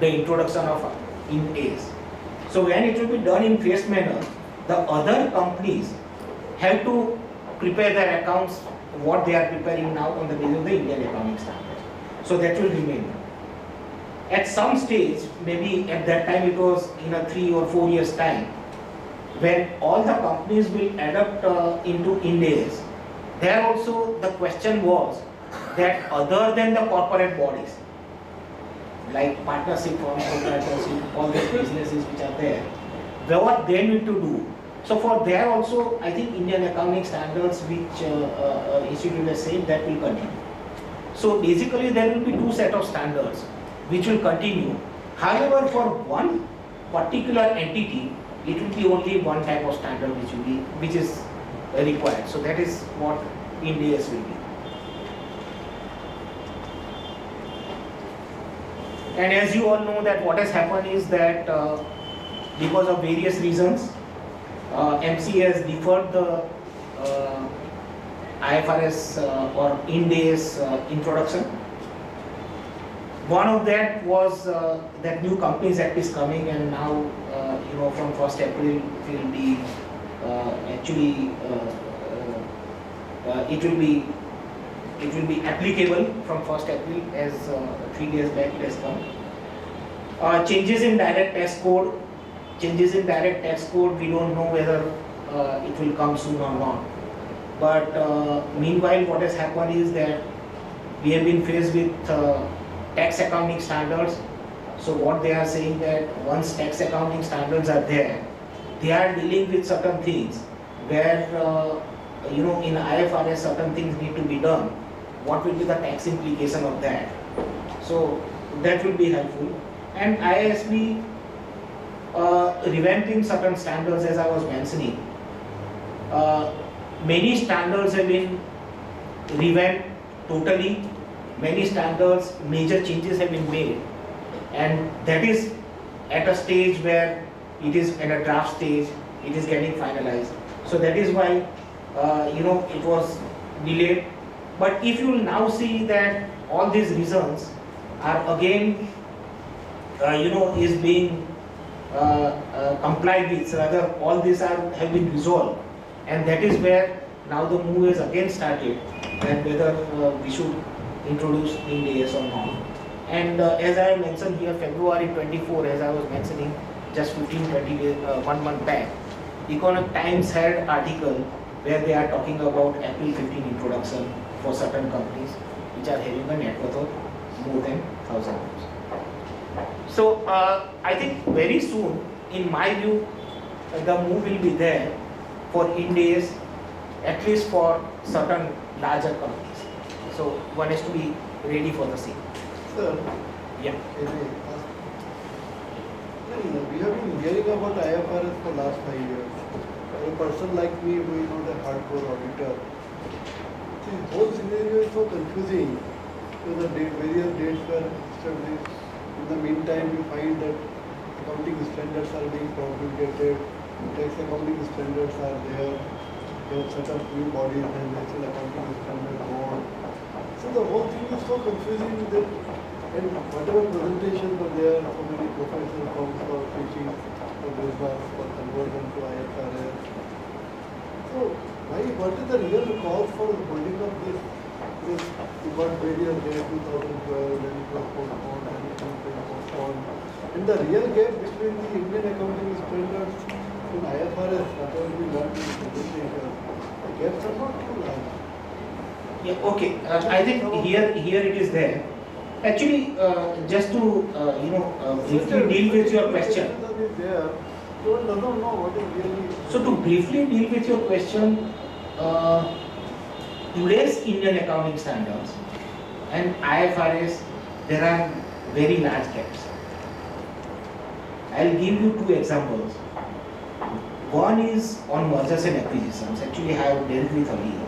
the introduction of Ind AS. So when it will be done in phased manner, the other companies have to prepare their accounts what they are preparing now on the basis of the Indian accounting standard. So that will remain. At some stage, maybe at that time it was in a 3 or 4 years time, when all the companies will adapt into Ind AS, there also the question was that other than the corporate bodies, like partnership firms, proprietorship, all these businesses which are there, what they need to do. So for there also, I think Indian accounting standards which Institute has said that will continue. So basically there will be two set of standards which will continue. However, for one particular entity, it will be only one type of standard which is required. So that is what Ind AS will be. And as you all know that what has happened is that because of various reasons, MC has deferred the IFRS or Ind AS introduction. One of that was that new Companies Act is coming, and now from 1st April it will be it will be applicable from 1st April, as 3 days back it has come. Changes in direct tax code. We don't know whether it will come soon or not. But meanwhile, what has happened is that we have been faced with tax accounting standards. So what they are saying that once tax accounting standards are there, they are dealing with certain things where in IFRS certain things need to be done. What will be the tax implication of that? So that will be helpful. And IASB revamping certain standards, as I was mentioning. Many standards have been revamped totally. Many standards, major changes have been made, and that is at a stage where it is at a draft stage, it is getting finalized. So that is why it was delayed. But if you will now see that all these reasons are again is being complied with, rather all these have been resolved, and that is where now the move is again started, and whether we should introduce Ind AS or not. And as I mentioned here, February 24, as I was mentioning just 15-20 days, 1 month back, Economic Times had article where they are talking about April 15 introduction for certain companies which are having a net worth of more than 1,000 crores. So I think very soon, in my view, the move will be there for Ind AS, at least for certain larger companies. So one has to be ready for the same. Sir, yeah. We have been hearing about IFRS for last 5 years. For a person like me who is not a hardcore auditor, this whole scenario is so confusing. So the various dates were established. In the meantime, you find that accounting standards are being promulgated, tax accounting standards are there. They have set up new bodies and National Accounting Standard Board. So the whole thing is so confusing that, and whatever presentations were there, so many professional firms for teaching for business, for conversion to IFRS. So what is the real cause for holding up this? You got various days, 2012, then it was postponed, and it was postponed. And the real gap between the Indian accounting standards and IFRS, whatever we learned in the presentation, the gaps are not too large. Yeah, okay. I think here it is there. Actually, just to briefly deal with your question. So to briefly deal with your question, today's Indian accounting standards and IFRS, there are very large gaps. I'll give you 2 examples. One is on mergers and acquisitions. Actually, I have dealt with earlier.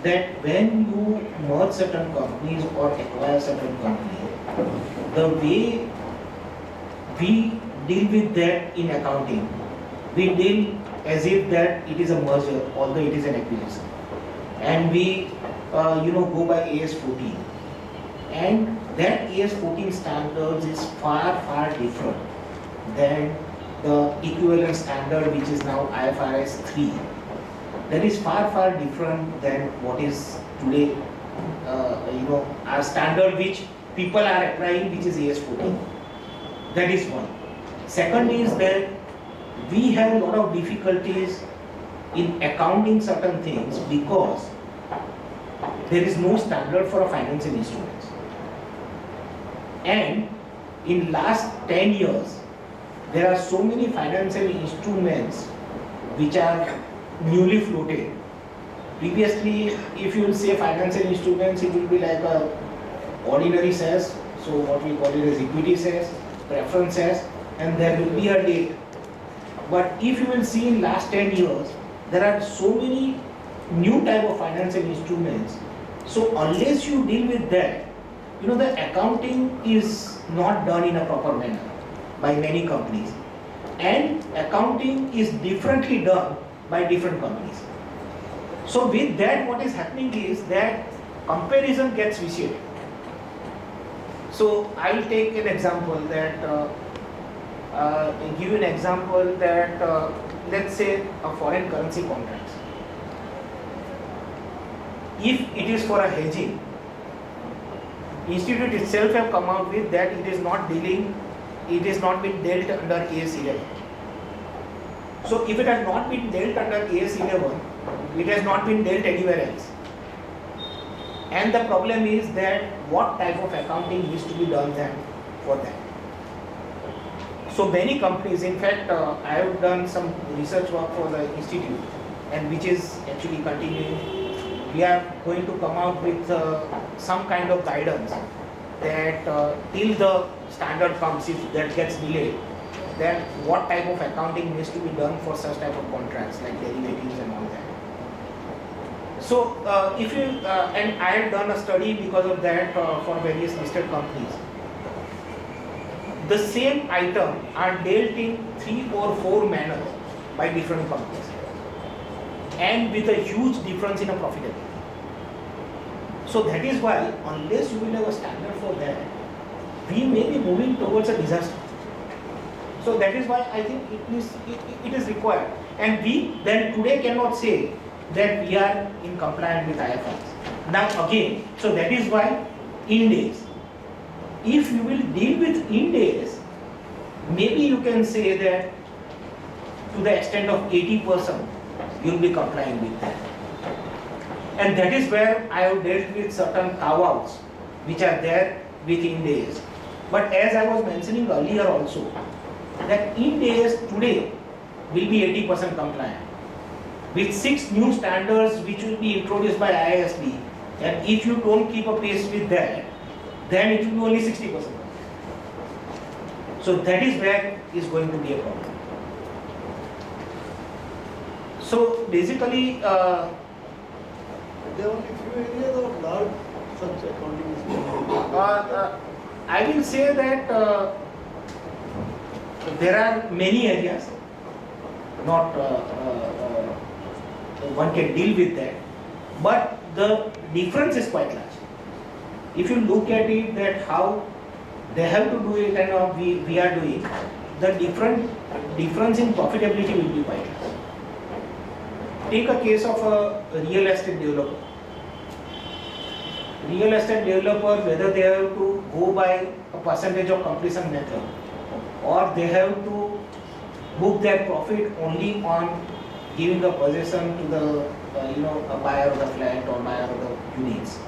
That when you merge certain companies or acquire certain companies, the way we deal with that in accounting, we deal as if that it is a merger, although it is an acquisition, and we go by AS 14. And that AS14 standards is far, far different than the equivalent standard which is now IFRS 3. That is far, far different than what is today, our standard which people are applying, which is AS14. That is one. Second is that we have a lot of difficulties in accounting certain things because there is no standard for a financial instruments. And in last 10 years, there are so many financial instruments which are newly floated. Previously, if you will say financial instruments, it will be like a ordinary shares, so what we call it as equity shares, preference shares, and there will be a date. But if you will see in last 10 years, there are so many new type of financial instruments. So unless you deal with that, the accounting is not done in a proper manner by many companies. And accounting is differently done by different companies. So with that, what is happening is that comparison gets vitiated. So I will take an example that, give you an example that, let's say a foreign currency contract. If it is for a hedging, institute itself have come out with that it is not been dealt under AS11. So if it has not been dealt under AS11, it has not been dealt anywhere else. And the problem is that what type of accounting needs to be done then for that. So many companies, in fact, I have done some research work for the institute, and which is actually continuing. We are going to come out with some kind of guidance that till the standard comes, if that gets delayed, then what type of accounting needs to be done for such type of contracts like derivatives and all that. So if you, and I have done a study because of that for various listed companies. The same item are dealt in 3 or 4 manners by different companies, and with a huge difference in a profitability. So that is why, unless you will have a standard for that, we may be moving towards a disaster. So that is why I think it is required. And we then today cannot say that we are in compliance with IFRS. Now again, so that is why Ind AS. If you will deal with Ind AS, maybe you can say that to the extent of 80%, you will be complying with that. And that is where I have dealt with certain carve-outs which are there with Ind AS. But as I was mentioning earlier also, that Ind AS today will be 80% compliant with 6 new standards which will be introduced by IASB. And if you don't keep a pace with that, then it will be only 60%. So that is where is going to be a problem. So basically, there are only few areas of large such accounting is I will say that there are many areas, not one can deal with that, but the difference is quite large. If you look at it, that how they have to do it and how we are doing, the difference in profitability will be quite large. Take a case of a real estate developer. Real estate developer, whether they have to go by a percentage of completion method, or they have to book their profit only on giving the possession to the a buyer of the flat or buyer of the units.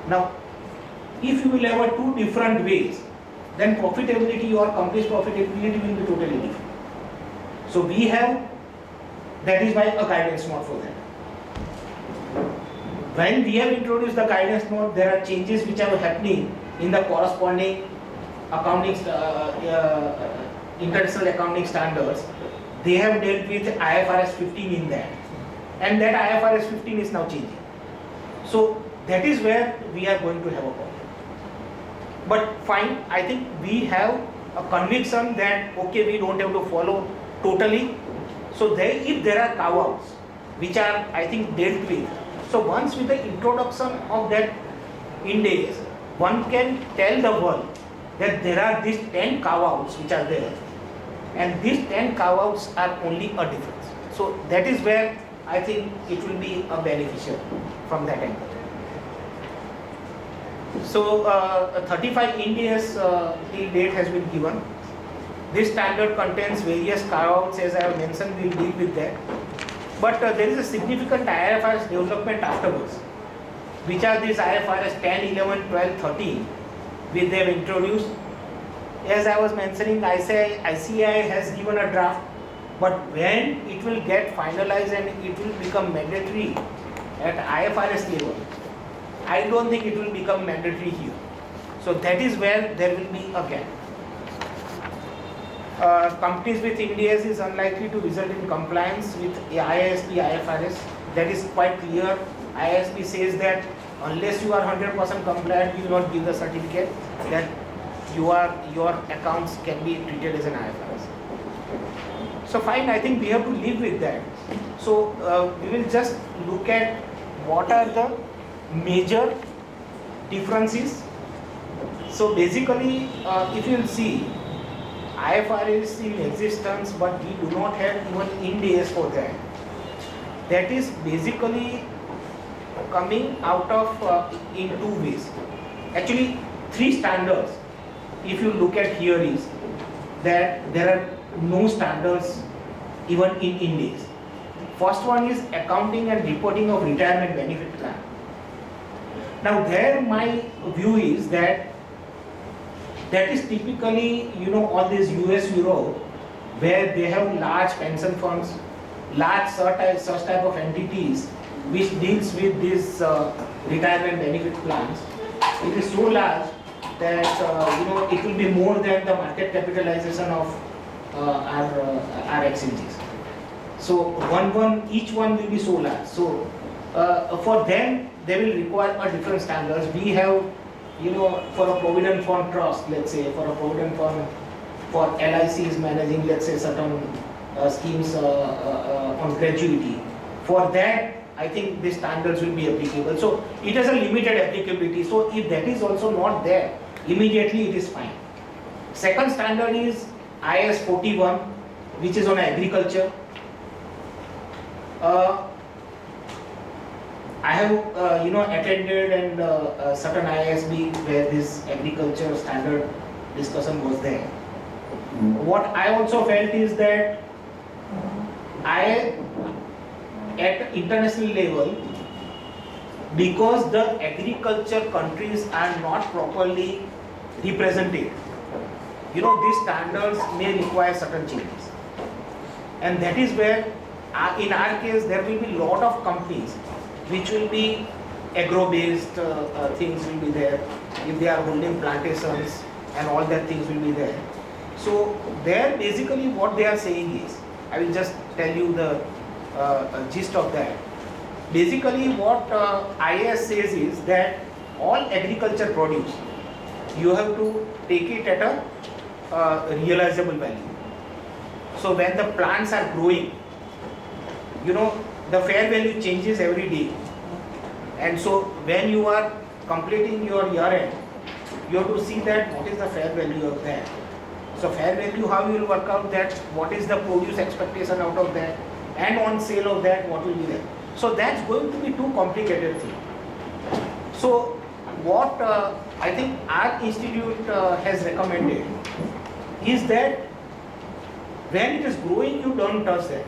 Now, if you will have 2 different ways, then profitability or company's profitability will be totally different. So we have, that is why a guidance note for that. When we have introduced the guidance note, there are changes which are happening in the corresponding accounting, international accounting standards. They have dealt with IFRS 15 in that, and that IFRS 15 is now changing. So that is where we are going to have a problem. But fine, I think we have a conviction that okay, we don't have to follow totally. So there, if there are carve-outs which are, I think, dealt with. So once with the introduction of that Ind AS, one can tell the world that there are these 10 carve-outs which are there, and these 10 carve-outs are only a difference. So that is where I think it will be a beneficial from that angle. So 35 Ind AS till date has been given. This standard contains various carve-outs, as I have mentioned, we will deal with that. But there is a significant IFRS development afterwards, which are these IFRS 10, 11, 12, 13, which they have introduced. As I was mentioning, ICAI has given a draft, but when it will get finalized and it will become mandatory at IFRS level, I don't think it will become mandatory here. So that is where there will be a gap. Companies with Ind AS is unlikely to result in compliance with IASB, IFRS. That is quite clear. IASB says that unless you are 100% compliant, you will not give the certificate that your accounts can be treated as an IFRS. So fine, I think we have to live with that. So we will just look at what are the major differences. So basically, if you will see, IFRS is in existence, but we do not have even Ind AS for that. That is basically coming out of in two ways. Actually, three standards. If you look at here is that there are no standards even in Ind AS. First one is accounting and reporting of retirement benefit plan. Now there my view is that is typically, all these US, Europe, where they have large pension funds, large such type of entities which deals with these retirement benefit plans. It is so large that it will be more than the market capitalization of our exchanges. So each one will be so large. So for them, they will require a different standards. We have, for a provident fund trust, let's say, for a provident fund, for LIC is managing, let's say, certain schemes on gratuity. For that, I think the standards will be applicable. So it has a limited applicability. So if that is also not there, immediately it is fine. Second standard is IS 41, which is on agriculture. I have attended and certain ISB where this agriculture standard discussion was there. What I also felt is that at international level, because the agriculture countries are not properly represented, these standards may require certain changes. And that is where, in our case, there will be a lot of companies which will be agro-based things will be there. If they are holding plantations and all that things will be there. So there basically what they are saying is, I will just tell you the gist of that. Basically what IAS says is that all agriculture produce, you have to take it at a realizable value. So when the plants are growing, the fair value changes every day. And so when you are completing your year end, you have to see that what is the fair value of that. So fair value, how you will work out that, what is the produce expectation out of that, and on sale of that, what will be there. So that's going to be too complicated thing. So what I think our institute has recommended is that when it is growing, you don't touch that.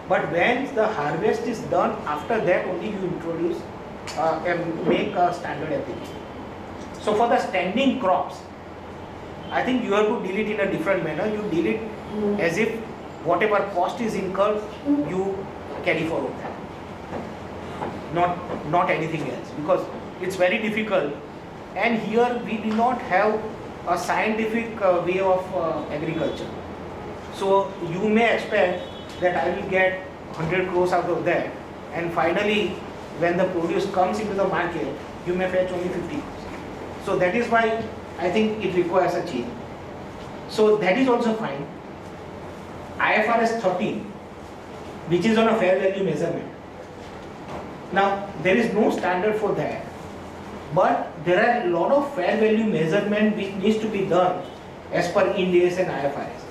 But when the harvest is done, after that only you introduce and make a standard application. So for the standing crops, I think you have to deal it in a different manner. You deal it as if whatever cost is incurred, you carry forward that. Not anything else, because it's very difficult. And here we do not have a scientific way of agriculture. So you may expect that I will get 100 crores out of that, and finally when the produce comes into the market, you may fetch only 50 crores. So that is why I think it requires a change. So that is also fine. IFRS 13, which is on a fair value measurement. Now there is no standard for that. But there are a lot of fair value measurement which needs to be done as per Ind AS and IFRS.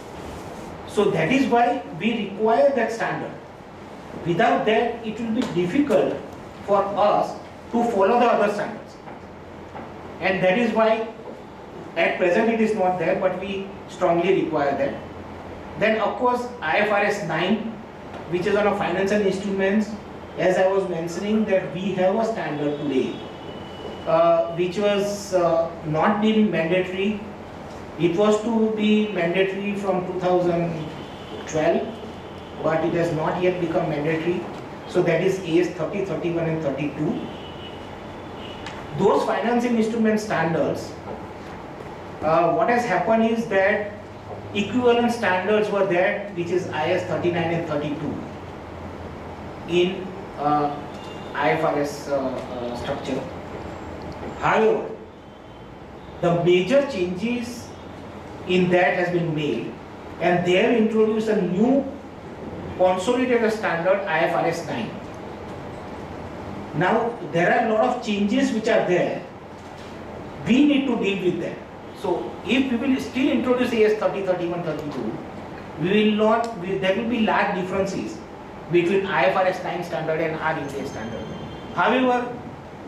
So that is why we require that standard. Without that, it will be difficult for us to follow the other standards. And that is why at present it is not there, but we strongly require that. Then of course IFRS 9, which is on a financial instruments, as I was mentioning that we have a standard today, which was not being mandatory. It was to be mandatory from 2012, but it has not yet become mandatory. So that is AS 30, 31 and 32. Those financial instrument standards, what has happened is that equivalent standards were there, which is IS 39 and 32 in IFRS structure. However, the major changes in that has been made, and they have introduced a new consolidated standard IFRS 9. Now there are a lot of changes which are there. We need to deal with them. So if we will still introduce AS 30, 31, 32, there will be large differences between IFRS 9 standard and our Ind AS standard. However,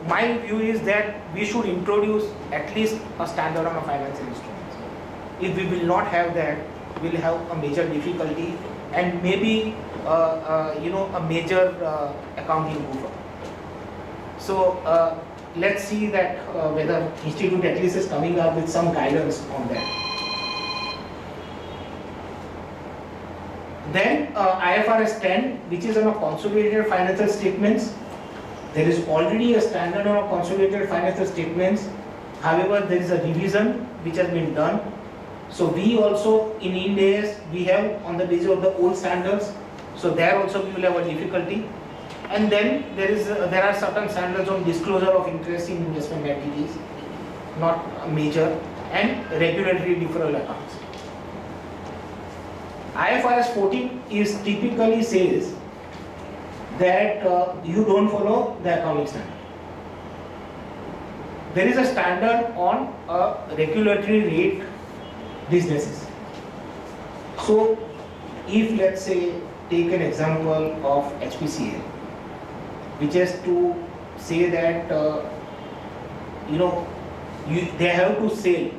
my view is that we should introduce at least a standard on a financial instruments. If we will not have that, we will have a major difficulty and maybe a major accounting goof. So let's see that whether Institute at least is coming up with some guidance on that. Then IFRS 10, which is on a consolidated financial statements. There is already a standard on a consolidated financial statements. However, there is a revision which has been done. So we also in Ind AS we have on the basis of the old standards. So there also we will have a difficulty. And then there are certain standards on disclosure of interest in investment entities, not major, and regulatory deferral accounts. IFRS 14 is typically says that you don't follow the accounting standard. There is a standard on regulatory rate businesses. So if let's say take an example of HPCL, which is to say that they have to sell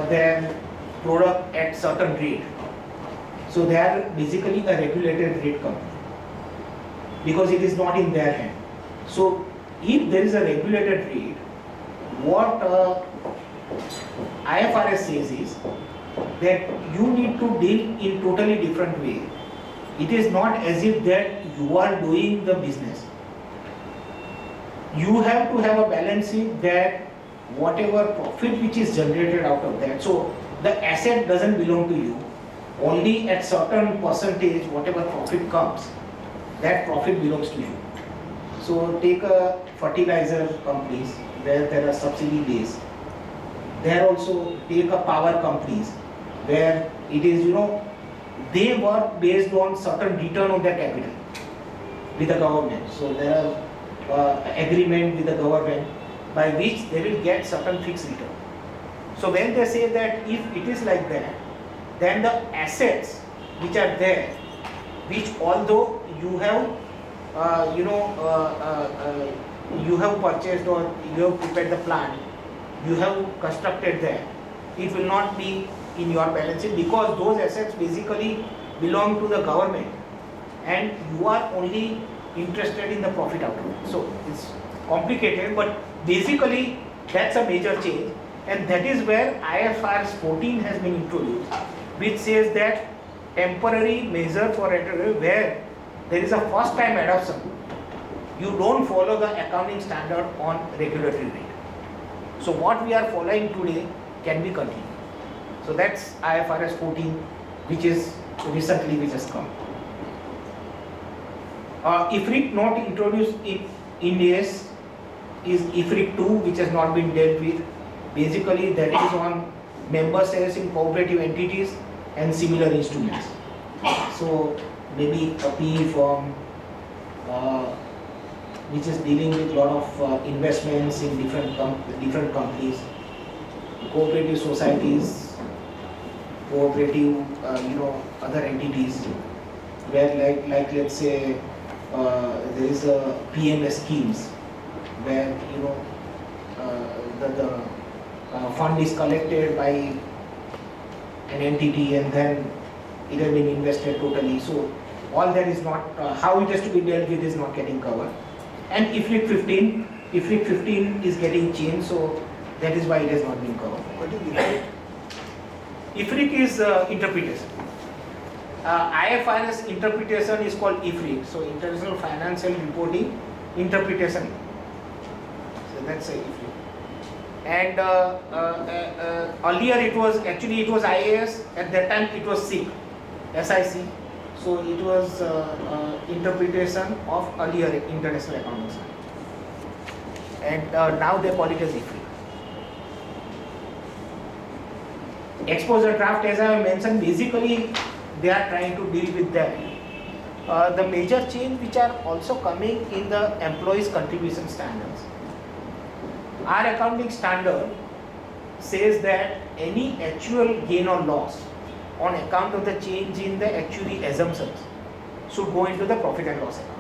their product at certain rate. So they are basically a regulated rate company because it is not in their hand. So if there is a regulated rate, what IFRS says is that you need to deal in totally different way. It is not as if that you are doing the business. You have to have a balance sheet that whatever profit which is generated out of that, so the asset doesn't belong to you. Only at certain percentage, whatever profit comes, that profit belongs to you. So take a fertilizer companies where there are subsidy based. There also take a power companies where it is, they work based on certain return on their capital with the government. So there are agreement with the government by which they will get certain fixed return. So when they say that if it is like that, then the assets which are there, which although you have you have purchased or you have prepared the plant, you have constructed there, it will not be in your balance sheet because those assets basically belong to the government and you are only interested in the profit out of it. So it's complicated, but basically that's a major change, and that is where IFRS 14 has been introduced, which says that temporary measure for where there is a first time adoption, you don't follow the accounting standard on regulatory rate. So what we are following today can be continued. So that's IFRS 14, which is recently which has come. IFRIC not introduced in Ind AS is IFRIC 2, which has not been dealt with. Basically that is on member shares in cooperative entities and similar instruments. So maybe a PE firm, which is dealing with lot of investments in different companies, cooperative societies, cooperative other entities, where like let's say there is a PMS schemes where the fund is collected by an entity and then it has been invested totally. So all that is not, how it has to be dealt with is not getting covered. And IFRIC 15 is getting changed, so that is why it has not been covered. What is it? IFRIC is interpretation. IFRS interpretation is called IFRIC, so International Financial Reporting Interpretation. So that's a IFRIC. And earlier it was IAS. At that time it was SIC. So it was interpretation of earlier international accounting standard. And now they call it as IFRIC. Exposure draft, as I have mentioned, basically they are trying to deal with that. The major change which are also coming in the employees' contribution standards. Our accounting standard says that any actual gain or loss on account of the change in the actuary assumptions should go into the profit and loss account.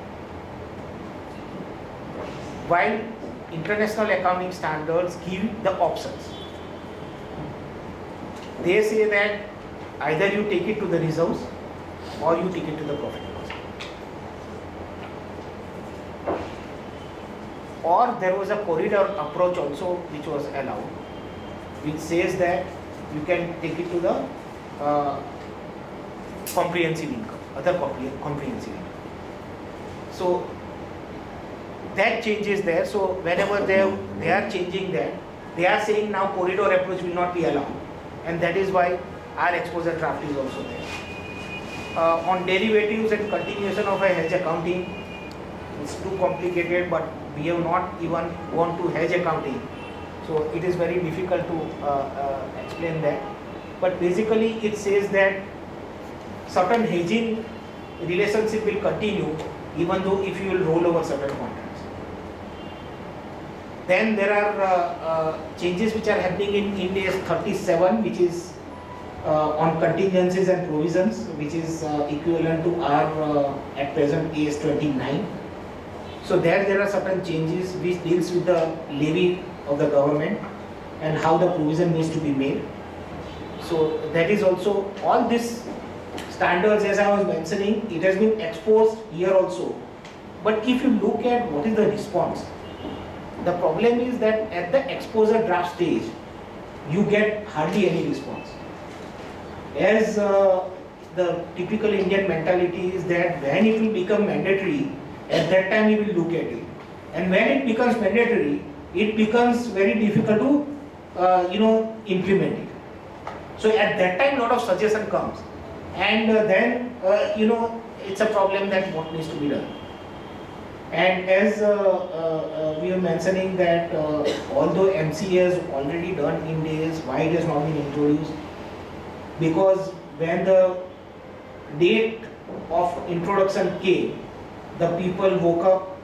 While international accounting standards give the options. They say that either you take it to the reserves or you take it to the profit and loss account. Or there was a corridor approach also which was allowed, which says that you can take it to the comprehensive income, other comprehensive income. So that change is there. So whenever they are changing that, they are saying now corridor approach will not be allowed, and that is why our exposure draft is also there. On derivatives and continuation of a hedge accounting, it's too complicated, but we have not even gone to hedge accounting, so it is very difficult to explain that. But basically it says that certain hedging relationship will continue even though if you will roll over certain contracts. Then there are changes which are happening in Ind AS 37, which is on contingencies and provisions, which is equivalent to our at present AS 29. So there are certain changes which deals with the levy of the government and how the provision needs to be made. So that is also, all these standards, as I was mentioning, it has been exposed here also. But if you look at what is the response, the problem is that at the exposure draft stage, you get hardly any response. As the typical Indian mentality is that when it will become mandatory, at that time you will look at it. And when it becomes mandatory, it becomes very difficult to implement it. So at that time, lot of suggestion comes, and then it's a problem that what needs to be done. And as we were mentioning that although MCA has already done Ind AS, why it has not been introduced? Because when the date of introduction came, the people woke up